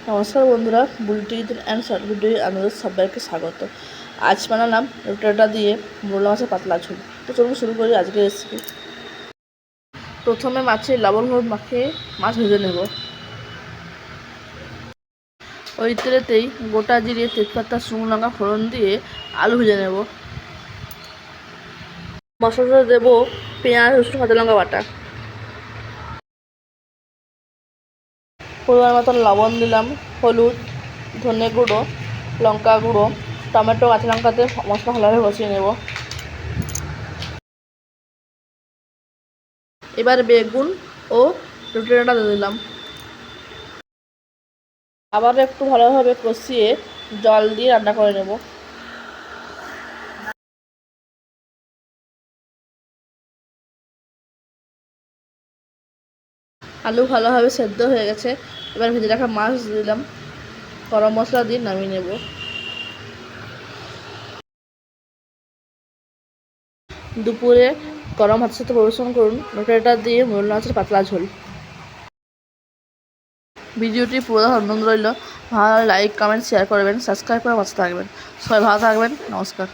নমস্কার বন্ধুরা, Bulti and short video আমাদের সবাইকে স্বাগত। আজ বানালাম রুটাটা দিয়ে মোরলা মাছের পাতলা ঝোল। তো চলুন শুরু করি আজকের রেসিপি। প্রথমে মাছের লবণ হলুদ মাখিয়ে মাছ ভেজে নেব। ওই তেলেতেই গোটা জিরে, তেজপাতা, শুকনো লঙ্কা ফোড়ন দিয়ে আলু ভেজে নেব। মশলা দেব পেঁয়াজ, রসুন, কাঁচা লঙ্কা বাটা। পরিমাণ মতো লবণ দিলাম, হলুদ, ধনে গুঁড়ো, লঙ্কা গুঁড়ো, টমেটো, কাঁচা লঙ্কাতে মশলা ভালোভাবে কষিয়ে নেব। এবার বেগুন ও রুটিটা দিয়ে দিলাম। আবার একটু ভালোভাবে কষিয়ে জল দিয়ে রান্না করে নেব। আলু ভালোভাবে সেদ্ধ হয়ে গেছে। এবার ভেজে রাখা মাছ দিলাম, গরম মশলা দিয়ে নামিয়ে নেব। দুপুরে গরম ভাতের সাথে পরিবেশন করুন রুটিটা দিয়ে মোরলা মাছের পাতলা ঝোল। ভিডিওটি পুরো অনুরোধ রইল, ভালো লাইক, কমেন্ট, শেয়ার করবেন, সাবস্ক্রাইব করে পাশে থাকবেন। সবাই ভালো থাকবেন, নমস্কার।